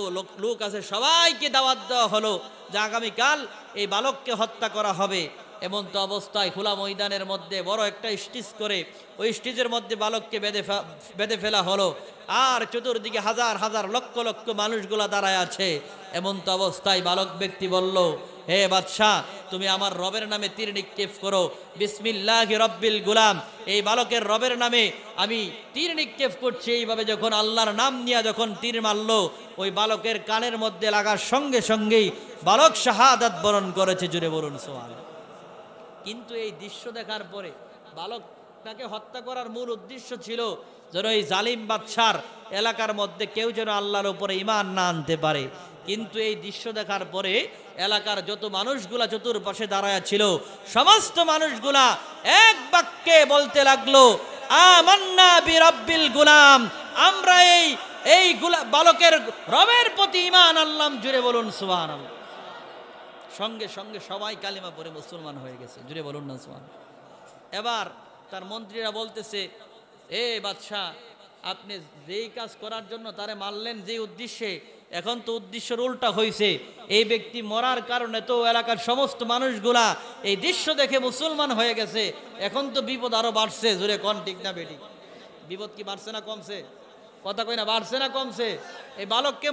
লোক আছে সবাইকে দাওয়াত দেওয়া হলো যে আগামীকাল এই বালককে হত্যা করা হবে। এমন তো অবস্থায় খোলা ময়দানের মধ্যে বড় একটা স্টেজ করে ওই স্টেজের মধ্যে বালককে বেঁধে ফেলা হলো, আর চতুর্দিকে হাজার হাজার লক্ষ লক্ষ মানুষগুলা দাঁড়ায় আছে। এমন তো অবস্থায় বালক ব্যক্তি বলল, হে বাদশাহ, তুমি আমার রবের নামে তীর নিক্ষেপ করো। বিসমিল্লাহি রব্বিল গুলাম, এই বালকের রবের নামে আমি তীর নিক্ষেপ করছি। এইভাবে যখন আল্লাহর নাম নিয়ে যখন তীর মারলো, ওই বালকের কানের মধ্যে লাগার সঙ্গে সঙ্গেই বালক শাহাদাত বরণ করেছে। জুড়ে বলুন সুবহানাল্লাহ। কিন্তু এই দৃশ্য দেখার পরে বালকটাকে হত্যা করার মূল উদ্দেশ্য ছিল যেন এই জালিম বাদশার এলাকার মধ্যে কেউ যেন আল্লাহর উপরে ঈমান না আনতে পারে। কিন্তু এই দৃশ্য দেখার পরে এলাকার যত মানুষগুলা চতুর্পাশে দাঁড়ায়া ছিল, সমস্ত মানুষগুলা এক বাক্যে বলতে লাগলো, আমান্না বিরাব্বিল গুলাম, আমরা এই বালকের রবের প্রতি ঈমান আনলাম। জুড়ে বলুন সুবহানাল্লাহ। সঙ্গে সঙ্গে সবাই কালিমা পড়ে মুসলমান হয়ে গেছে। জুড়ে বলুন না সুবহানাল্লাহ। এবার তার মন্ত্রীরা বলতেছে, এ বাদশাহ, আপনি যেই কাজ করার জন্য তারে মারলেন যে উদ্দেশ্যে, এখন তো উদ্দেশ্যের উল্টা হয়েছে। এই ব্যক্তি মরার কারণে তো এলাকার সমস্ত মানুষগুলা এই দৃশ্য দেখে মুসলমান হয়ে গেছে। এখন তো বিপদ আরো বাড়ছে। জোরে কোন ঠিক না বেটি? বিপদ কি বাড়ছে না কমছে? কথা কই না, বাড়ছে না কমছে? এই বালককে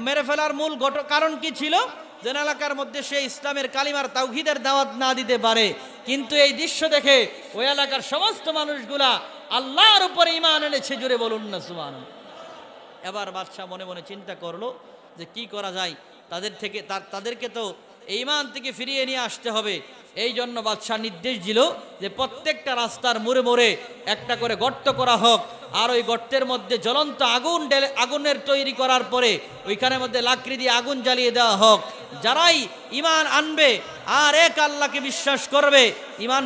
মেরে ফেলার মূল কারণ কি ছিল? যে এলাকার মধ্যে সে ইসলামের কালিমার তাওহীদের দাওয়াত না দিতে পারে। কিন্তু এই দৃশ্য দেখে ওই এলাকার সমস্ত মানুষগুলা আল্লাহর উপরে ঈমান এনেছে। জুড়ে বলুন না সুবহানাল্লাহ। এবার বাদশাহ মনে মনে চিন্তা করলো যে কি করা যায়, তাদেরকে তো ঈমান থেকে ফিরিয়ে নিয়ে আসতে হবে। এই জন্য বাদশাহ নির্দেশ দিল যে প্রত্যেকটা রাস্তার মোড়ে মোড়ে একটা করে গর্ত করা হোক, আর ওই গর্তের মধ্যে জ্বলন্ত আগুনের তৈরি করার পরে ওইখানের মধ্যে লাকড়ি দিয়ে আগুন জ্বালিয়ে দেওয়া হোক। যারাই ঈমান আনবে আর এক আল্লাহকে বিশ্বাস করবে, ঈমান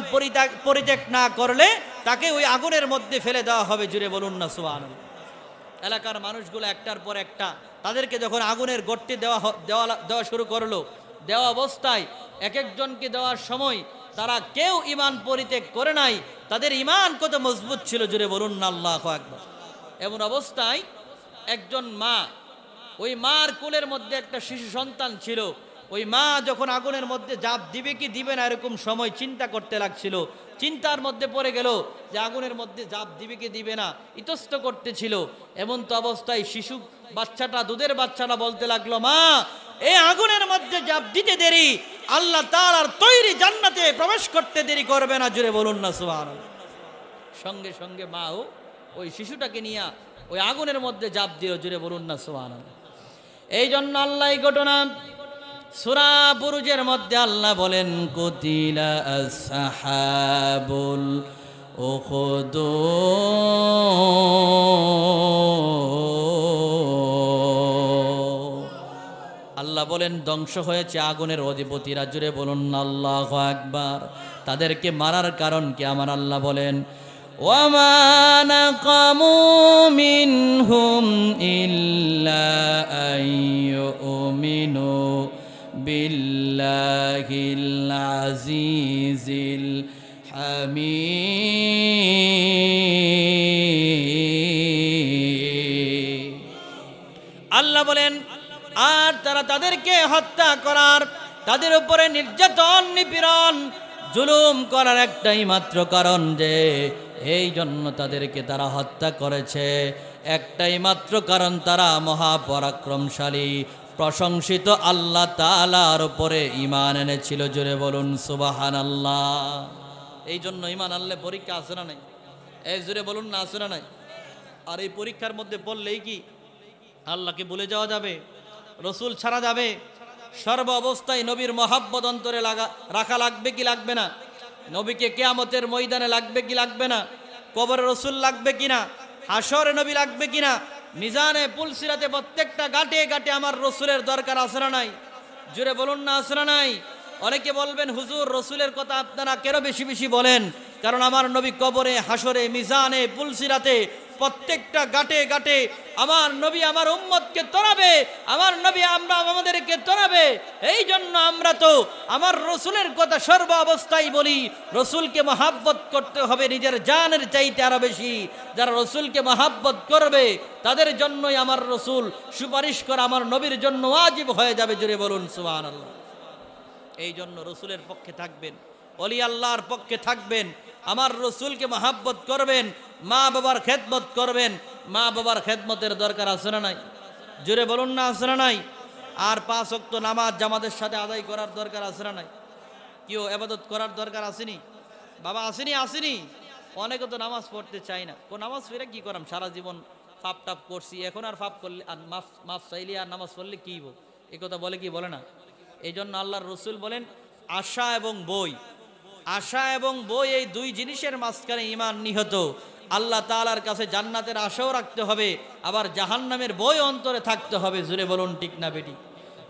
পরিত্যাগ না করলে তাকে ওই আগুনের মধ্যে ফেলে দেওয়া হবে। জুড়ে বলুন না সুবহানাল্লাহ। এলাকার মানুষগুলো একটার পর একটা তাদেরকে যখন আগুনের গর্তে দেওয়া শুরু করলো, দেওয়া অবস্থায় এক একজনকে দেওয়ার সময় তারা কেউ ঈমান পরিত্যাগ করে নাই। তাদের ঈমান কত মজবুত ছিল। জুড়ে বলুন না আল্লাহু আকবার। এমন অবস্থায় একজন মা, ওই মার কোলের মধ্যে একটা শিশু সন্তান ছিল। ওই মা যখন আগুনের মধ্যে ঝাঁপ দিবে কি দিবে না এরকম সময় চিন্তা করতে লাগছিল। চিন্তার মধ্যে পড়ে গেল যে আগুনের মধ্যে ঝাঁপ দিবে কি দিবে না, ইতস্ত করতেছিল। এমন তো অবস্থায় শিশু বাচ্চাটা, দুধের বাচ্চাটা বলতে লাগলো, মা, এই আগুনের মধ্যে ঝাঁপ দিতে দেরি আল্লাহ তাআলার তৈরি জান্নাতে প্রবেশ করতে দেরি করবে না। জুড়ে বলুন না সুবহানাল্লাহ। সঙ্গে সঙ্গে মাও ওই শিশুটাকে নিয়ে ওই আগুনের মধ্যে ঝাঁপ দিল। জুড়ে বলুন না সুবহানাল্লাহ। এই জন্য আল্লাহ এই ঘটনা সূরা বুরুজের মধ্যে আল্লাহ বলেন, কুতিলা আসহাবুল উখদুদ। আল্লাহ বলেন ধ্বংস হয়েছে আগুনের অধিপতিরা। জুড়ে বলুন আল্লাহু আকবার। তাদেরকে মারার কারণ কি? আমার আল্লাহ বলেন, ওয়ামা নাকামু মিনহুম ইল্লা আইয়ুমিনু বিল্লাহিল আজিজিল হামিদ। আল্লাহ বলেন, আর তারা তাদেরকে হত্যা করার, তাদের উপরে নির্যাতন, নিপীড়ন, জুলুম করার একটাই মাত্র কারণ, যে এই জন্য তাদেরকে তারা হত্যা করেছে। একটাই মাত্র কারণ, তারা মহাপরাক্রমশালী প্রশংসিত আল্লাহ তাআলার উপরে ঈমান এনেছিল। জোরে বলুন সুবহানাল্লাহ। এই জন্য ঈমান আনলে পরীক্ষা আছে না নাই? এই জোরে বলুন না, আছে না নাই? আর এই পরীক্ষার মধ্যে পড়লেই কি আল্লাহকে ভুলে যাওয়া যাবে? রসুল ছাড়া যাবে? সর্ব অবস্থায় নবীর মহাব্বত অন্তরে রাখা লাগবে কি লাগবে না? নবীকে কিয়ামতের ময়দানে লাগবে কি লাগবে না? কবরে রসুল লাগবে কিনা? হাসরে নবী লাগবে কিনা? মিজানে পুলসিরাতে প্রত্যেকটা গাটে গাটে আমার রসুলের দরকার আছে না নাই? জুড়ে বলুন না, আছে না নাই? অনেকে বলবেন, হুজুর রসুলের কথা আপনারা কেন বেশি বেশি বলেন? কারণ আমার নবী কবরে, হাসরে, মিজানে পুলসিরাতে প্রত্যেকটা গাটে গাটে আমার নবী আমার উম্মতকে তরাবে, আমার নবী আমাদেরকে তরাবে। এই জন্য আমরা তো আমার রসুলের কথা সর্ব অবস্থায় বলি। রসুলকে মহাব্বত করতে হবে নিজের জানের চাইতে আরো বেশি। যারা রসুলকে মহাব্বত করবে তাদের জন্যই আমার রসুল সুপারিশ করা আমার নবীর জন্য ওয়াজিব হয়ে যাবে। জুড়ে বলুন সুবহানাল্লাহ। এই জন্য রসুলের পক্ষে থাকবেন, ওলি আল্লাহর পক্ষে থাকবেন, আমার রসুলকে মহাব্বত করবেন, মা বাবার খেদমত করবেন। মা বাবার খেদমতের দরকার আছে না নাই? জোরে বলুন না, আছে না নাই? আর 5 ওয়াক্ত নামাজ জামাতের সাথে আদায় করার দরকার আছে না নাই? কেউ ইবাদত করার দরকার আসেনি? বাবা আসেনি? অনেকে তো নামাজ পড়তে চায় না। নামাজ পড়ে কি করাম, সারা জীবন ফাপ টাপ করছি, এখন আর ফাপ করলে আর মাফ চাইলে আর নামাজ পড়লে কি হইব, এই কথা বলে কি বলে না? এই জন্য আল্লাহর রসুল বলেন আশা এবং বই এই দুই জিনিসের মাঝখানে ঈমান নিহত। আল্লাহ তাআলার কাছে জান্নাতের আশাও রাখতে হবে, আবার জাহান্নামের বই অন্তরে থাকতে হবে। জুড়ে বলুন ঠিক না বেটি?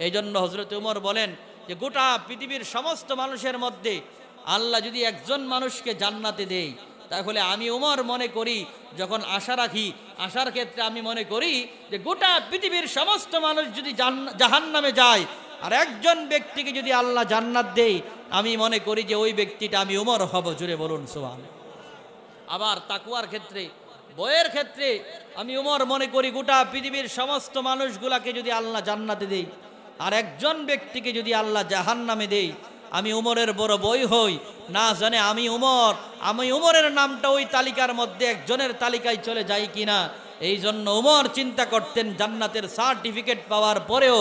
এই জন্য হযরত ওমর বলেন যে গোটা পৃথিবীর সমস্ত মানুষের মধ্যে আল্লাহ যদি একজন মানুষকে জান্নাতে দেয়, তাহলে আমি ওমর মনে করি, যখন আশা রাখি, আশার ক্ষেত্রে আমি মনে করি যে গোটা পৃথিবীর সমস্ত মানুষ যদি জাহান্নামে যায় আর একজন ব্যক্তিকে যদি আল্লাহ জান্নাত দেয়, আমি মনে করি যে ওই ব্যক্তিটা আমি ওমর হব। জুড়ে বলুন সুবহান। আবার তাকওয়ার ক্ষেত্রে, বইয়ের ক্ষেত্রে আমি ওমর মনে করি গোটা পৃথিবীর সমস্ত মানুষগুলাকে যদি আল্লাহ জান্নাতে দেয় আর একজন ব্যক্তিকে যদি আল্লাহ জাহান্নামে দেয়, আমি উমরের বড় বই হই, না জানে আমি উমরের নামটা ওই তালিকার মধ্যে একজনের তালিকায় চলে যাই কিনা। এই জন্য উমর চিন্তা করতেন জান্নাতের সার্টিফিকেট পাওয়ার পরেও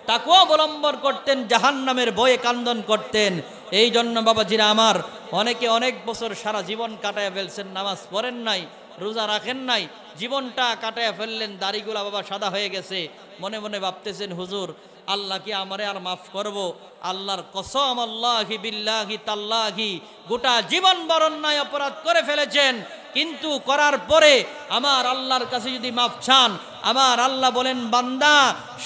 তাকওয়া অবলম্বন করতেন, জাহান্নামের ভয়ে কান্দন করতেন। এই জন্য বাবাজিরা আমার, অনেকে অনেক বছর সারা জীবন কাটায় ফেলছেন, নামাজ পড়েন নাই, রোজা রাখেন নাই, জীবনটা কাটায় ফেললেন, দাড়িগুলা বাবা সাদা হয়ে গেছে, মনে মনে ভাবতেছেন হুজুর আল্লাহ কি আমারে আর মাফ করব? আল্লাহর কসম, আল্লাহি বিল্লাহি তাল্লাহি, গোটা জীবন বড় অন্যায় অপরাধ করে ফেলেছেন, কিন্তু করার পরে আমার আল্লাহর কাছে যদি মাফ চান, আমার আল্লাহ বলেন বান্দা,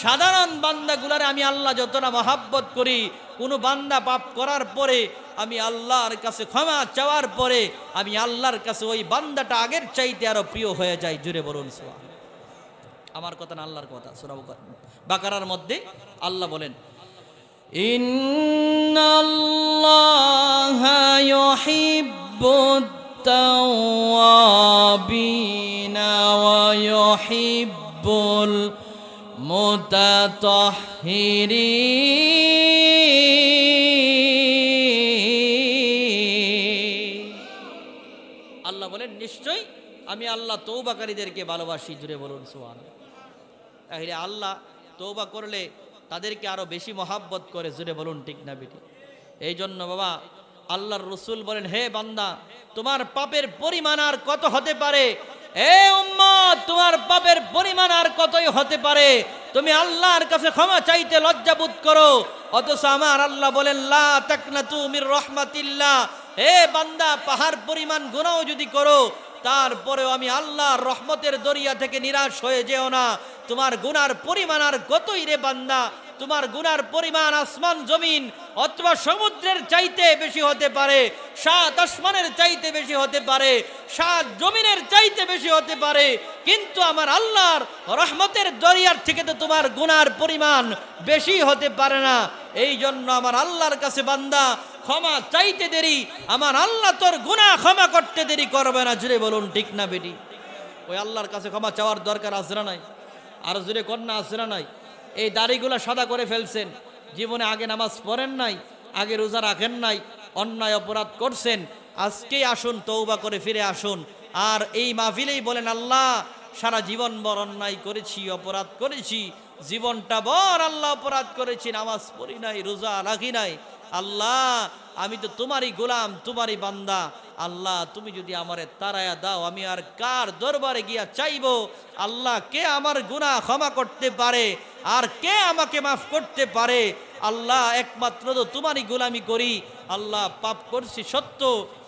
সাধারণ বান্দাগুলারে আমি আল্লাহ যতটা মহাব্বত করি, কোনো বান্দা পাপ করার পরে আমি আল্লাহর কাছে ক্ষমা চাওয়ার পরে আমি আল্লাহর কাছে ওই বান্দাটা আগের চাইতে আরো প্রিয় হয়ে যায়। জুড়ে বলুন সুবহান। আমার কথা না আল্লাহর কথা। সূরা বাকারার মধ্যে আল্লাহ বলেন ইন্নাল্লাহা ইউহিব্বুত তাওয়াবিনা ওয়া ইউহিব্বুল মুতাতাহহিরিন। আল্লাহ বলেন নিশ্চয়ই আমি আল্লাহ তওবাকারীদেরকে ভালোবাসি। জুড়ে বলুন সুবহান। তাহলে আল্লাহ তওবা করলে তাদেরকে আরো বেশি মহাব্বত করে। জুড়ে বলুন ঠিক না বেটি? এই জন্য বাবা আল্লাহর রসুল বলেন, হে বান্দা, তোমার পাপের পরিমাণ আর কত হতে পারে? হে উম্মত, তোমার পাপের পরিমাণ আর কতই হতে পারে? তুমি আল্লাহর কাছে ক্ষমা চাইতে লজ্জাবোধ করো, অথচ আমার আল্লাহ বলেন লা তাকনাতু মির রাহমাতিল্লাহ। হে বান্দা, পাহাড় পরিমাণ গুনাহ যদি করো, তারপরেও আমি আল্লাহর রহমতের দরিয়া থেকে নিরাশ হয়ে যেও না। তোমার গুনার পরিমাণ আর কতই রে বান্দা? তোমার গুনার পরিমাণ আসমান জমিন অথবা সমুদ্রের চাইতে বেশি হতে পারে, 7 আসমানের চাইতে বেশি হতে পারে, 7 জমিনের চাইতে বেশি হতে পারে, কিন্তু আমার আল্লাহর রহমতের দরিয়ার থেকে তো তোমার গুনার পরিমাণ বেশি হতে পারে না। এই জন্য আমার আল্লাহর কাছে বান্দা ক্ষমা চাইতে দেরি, আমার আল্লাহ তোর গুনাহ ক্ষমা করতে দেরি করবে না। জুড়ে বলুন ঠিক না বেটি? ওই আল্লাহর কাছে ক্ষমা চাওয়ার দরকার আছে না নাই? আর জুড়ে কন্যা আছে না নাই? এই দাড়িগুলা সাদা করে ফেলছেন, জীবনে আগে নামাজ পড়েন নাই, আগে রোজা রাখেন নাই, অন্যায় অপরাধ করছেন, আজকেই আসুন তওবা করে ফিরে আসুন। আর এই মাহফিলেই বলেন আল্লাহ সারা জীবন বড় অন্যায় করেছি, অপরাধ করেছি, জীবনটা বড় আল্লাহ অপরাধ করেছি, নামাজ পড়ি নাই, রোজা রাখি নাই। আল্লাহ আমি তো তোমারই গোলাম, তোমারই বান্দা। আল্লাহ তুমি যদি আমারে তারায়া দাও, আমি আর কার দরবারে গিয়া চাইবো? আল্লাহ কে আমার গুনাহ ক্ষমা করতে পারে আর কে আমাকে মাফ করতে পারে? আল্লাহ একমাত্র তো তোমারই গোলামি করি। আল্লাহ পাপ করছি সত্য,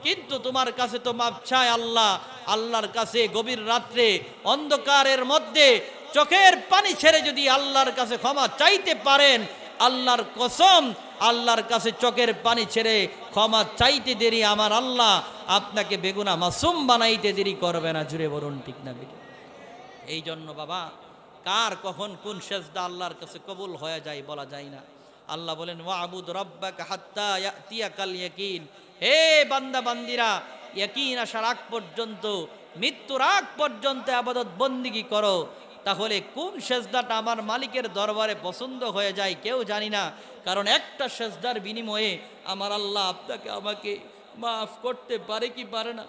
কিন্তু তোমার কাছে তো মাপ চাই। আল্লাহ আল্লাহর কাছে গভীর রাত্রে অন্ধকারের মধ্যে চোখের পানি ছেড়ে যদি আল্লাহর কাছে ক্ষমা চাইতে পারেন, আল্লাহর কসম আল্লাহর কাছে চোখের পানি ছেড়ে ক্ষমা চাইতে দেরি আমার আল্লাহ আপনাকে বেগুনা মাসুম বানাইতে দেরি করবে না। জুড়ে বলুন ঠিক না বেটি? এই জন্য বাবা কার কখন কোন সেজদা আল্লাহর কাছে কবুল হয়ে যায় বলা যায় না। আল্লাহ বলেন ওয়াবুদ রাব্বাকা হাত্তা ইয়াতিয়াকাল ইয়াকিন। হে বান্দা বান্দিরা, ইয়াকিন আসার আগ পর্যন্ত, মৃত্যুর আগ পর্যন্ত ইবাদত বন্দেগী করো। তাহলে কোন সেজদাটা আমার মালিকের দরবারে পছন্দ হয়ে যায় কেউ জানি না, কারণ একটা সেজদার বিনিময়ে আমার আল্লাহ আপনাকে আমাকে মাফ করতে পারে কি পারে না?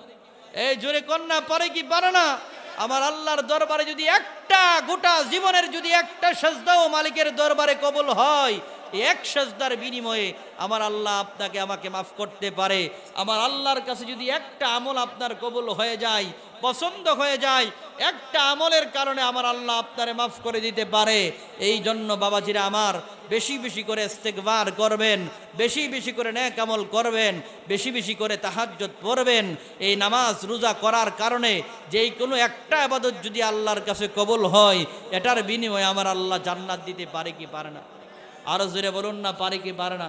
এই জোরে কন্যা পারে কি পারে না? আমার আল্লাহর দরবারে যদি একটা গোটা জীবনের যদি একটা সেজদাও মালিকের দরবারে কবুল হয়, এক সেজদার বিনিময়ে আমার আল্লাহ আপনাকে আমাকে মাফ করতে পারে। আমার আল্লাহর কাছে যদি একটা আমল আপনার কবুল হয়ে যায়, পছন্দ হয়ে যায়, একটা আমলের কারণে আমার আল্লাহ আপনারে মাফ করে দিতে পারে। এই জন্য বাবাজিরা আমার, বেশি বেশি করে ইস্তেগফার করবেন, বেশি বেশি করে নেক আমল করবেন, বেশি বেশি করে তাহাজ্জুদ পড়বেন। এই নামাজ রোজা করার কারণে যেই কোনো একটা ইবাদত যদি আল্লাহর কাছে কবুল হয়, এটার বিনিময়ে আমার আল্লাহ জান্নাত দিতে পারে কি পারে না? আরো জোরে বলুন না, পারে কি পারে না?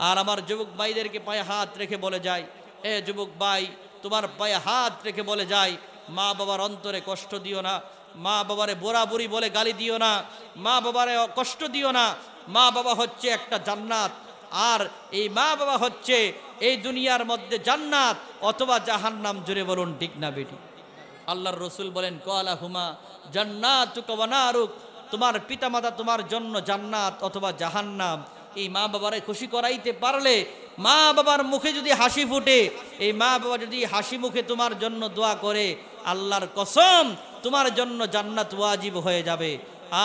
আর আমার যুবক ভাইদেরকে পায়ে হাত রেখে বলে যায়, এ যুবক ভাই, তোমার পায়ে হাত রেখে বলে যায়, মা বাবার অন্তরে কষ্ট দিও না, মা বাবারে বুড়া বুড়ি বলে গালি দিও না, মা বাবারে কষ্ট দিও না। মা বাবা হচ্ছে একটা জান্নাত, আর এই মা বাবা হচ্ছে এই দুনিয়ার মধ্যে জান্নাত অথবা জাহান্নাম। জোরে বলুন ঠিক না বেটি? আল্লাহর রসুল বলেন, ক্বালা হুমা জান্নাতুকা ওয়া নারুক, তোমার পিতামাতা তোমার জন্য জান্নাত অথবা জাহান্নাম। এই মা বাবারে খুশি করাইতে পারলে, মা বাবার মুখে যদি হাসি ফুটে, এই মা বাবা যদি হাসি মুখে তোমার জন্য দোয়া করে, আল্লাহর কসম তোমার জন্য জান্নাত ওয়াজিব হয়ে যাবে।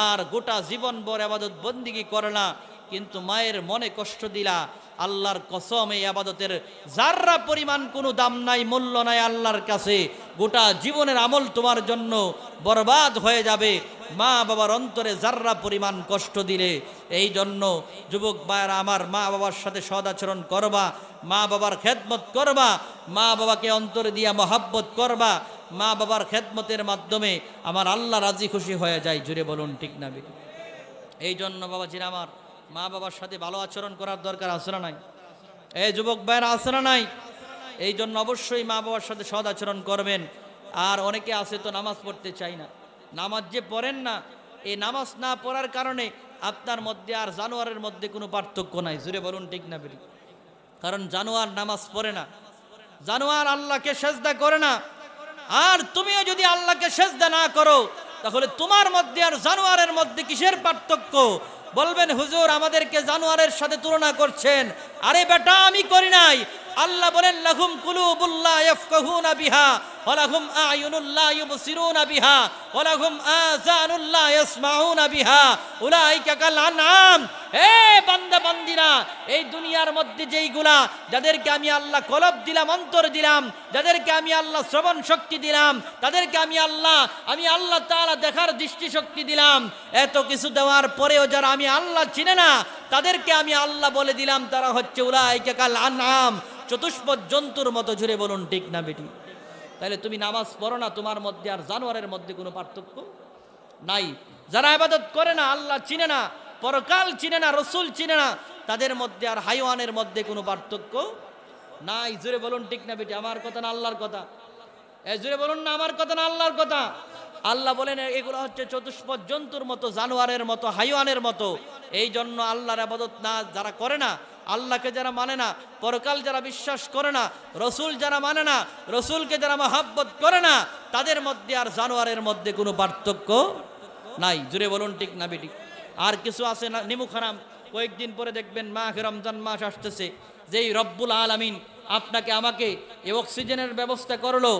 আর গোটা জীবন ভর ইবাদত বন্দিগি করে না, কিন্তু মায়ের মনে কষ্ট দিলা, আল্লাহর কসম এই আবাদতের যাররা পরিমাণ কোনো দাম নাই, মূল্য নাই আল্লাহর কাছে। গোটা জীবনের আমল তোমার জন্য বরবাদ হয়ে যাবে মা বাবার অন্তরে যাররা পরিমাণ কষ্ট দিলে। এই জন্য যুবক ভাইরা আমার, মা বাবার সাথে সদাচরণ করবা, মা বাবার খেদমত করবা, মা বাবাকে অন্তরে দিয়া মহাব্বত করবা। মা বাবার খেদমতের মাধ্যমে আমার আল্লাহ রাজি খুশি হয়ে যায়। জুড়ে বলুন ঠিক না বেটি? এই জন্য বাবাজিরা আমার, মা বাবার সাথে ভালো আচরণ করার দরকার আছে না নাই? এই যুবক ভাইরা আছে না নাই? এই জন্য অবশ্যই মা বাবার সাথে সদ আচরণ করবেন। আর অনেকে আছে তো নামাজ পড়তে চাই না, নামাজ যে পড়েন না, এই নামাজ না পড়ার কারণে আপনার মধ্যে আর জানোয়ারের মধ্যে কোনো পার্থক্য নাই। জুড়ে বলুন ঠিক না বেটি? কারণ জানোয়ার নামাজ পড়ে না, জানোয়ার আল্লাহকে সেজদা করে না। আর তুমিও যদি আল্লাহকে সেজদা না করো, তাহলে তোমার মধ্যে আর জানোয়ারের মধ্যে কিসের পার্থক্য? বলবেন হুজুর আমাদেরকে জানোয়ারের সাথে তুলনা করছেন। আরে বেটা, আমি করি নাই। আল্লাহ বলেন, লাহুম কুলুবুল্লাহ ইয়াফকাহুনা বিহা ওয়া লাহুম আ'য়ুনুল্লাহ ইউবসিরুনা বিহা ওয়া লাহুম আযানুল্লাহ ইয়াসমাউনা বিহা উলাইকা কাল আনআম। হে বান্দা বান্দিরা, এই দুনিয়ার মধ্যে যেইগুলা, যাদেরকে আমি আল্লাহ কলব দিলাম, অন্তর দিলাম, যাদেরকে আমি আল্লাহ শ্রবণ শক্তি দিলাম, তাদেরকে আমি আল্লাহ তাআলা দেখার দৃষ্টি শক্তি দিলাম, এত কিছু দেওয়ার পরেও যারা আমি আল্লাহ চিনে না, তাদেরকে আমি আল্লাহ বলে দিলাম তারা হচ্ছে উলাইকা কাল আনআম, চতুষ্পদ জন্তুর মতো। জুড়ে বলুন ঠিক না বেটি? তাহলে তুমি নামাজ পড়ো না, তোমার মধ্যে আর জানোয়ারের মধ্যে কোনো পার্থক্য নাই। যারা ইবাদত করে না, আল্লাহ চিনে না, পরকাল চিনে না, রসুল চিনে না, তাদের মধ্যে আর হাইওয়ানের মধ্যে কোনো পার্থক্য নাই। জুড়ে বলুন ঠিক না বেটি? আমার কথা না আল্লাহর কথা? জুড়ে বলুন না, আমার কথা না আল্লাহর কথা? আল্লাহ বলেন এগুলো হচ্ছে চতুষ্পদ জন্তুর মতো, জানোয়ারের মতো, হাইওয়ানের মতো। এই জন্য আল্লাহর ইবাদত না যারা করে না, আল্লাহকে যারা মানে না, পরকাল যারা বিশ্বাস করে না, রসুল যারা মানে না, রসুলকে যারা মহাব্বত করে না, তাদের মধ্যে আর জানোয়ারের মধ্যে কোনো পার্থক্য নাই। জুড়ে বলুন ঠিক না বেটি? আর কিছু আছে না নিমুখ হারাম। কয়েকদিন পরে দেখবেন মাহে রমজান মাস আসতেছে, যেই রব্বুল আলামিন আপনাকে আমাকে এই অক্সিজেনের ব্যবস্থা করলো,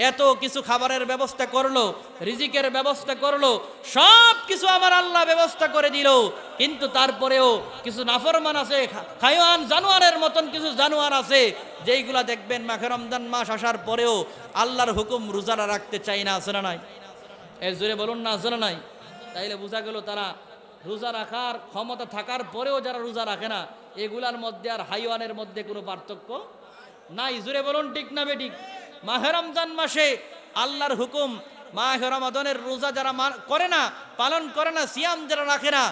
এত কিছু খাবারের ব্যবস্থা করলো, রিজিকের ব্যবস্থা করলো, সব কিছু আমার আল্লাহ ব্যবস্থা করে দিল। কিন্তু তারপরেও কিছু নাফরমান আছে, হাইওয়ান জানোয়ারের মতন কিছু জানোয়ার আছে, যেইগুলা দেখবেন মাহে রমজান মাস আসার পরেও আল্লাহর হুকুম রোজারা রাখতে চাই না। আছে না নাই? জোরে বলুন না, আছে না নাই? তাইলে বোঝা গেল তারা রোজা রাখার ক্ষমতা থাকার পরেও যারা রোজা রাখে না, এগুলার মধ্যে আর হাইওয়ানের মধ্যে কোনো পার্থক্য নাই। জুড়ে বলুন ঠিক না বেঠিক? মাহে রমজান মাসে আল্লাহর হুকুম, মাহে রমাদানের রোজা যারা করে না, পালন করে না, সিয়াম যারা রাখে না,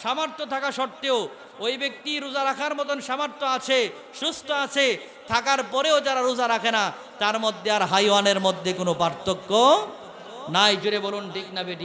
সামর্থ্য থাকা সত্ত্বেও, ওই ব্যক্তি রোজা রাখার মতন সামর্থ্য আছে, সুস্থ আছে, থাকার পরেও যারা রোজা রাখে না, তার মধ্যে আর হাইওয়ানের মধ্যে কোনো পার্থক্য নাই। জুড়ে বলুন ঠিক না বেঠিক?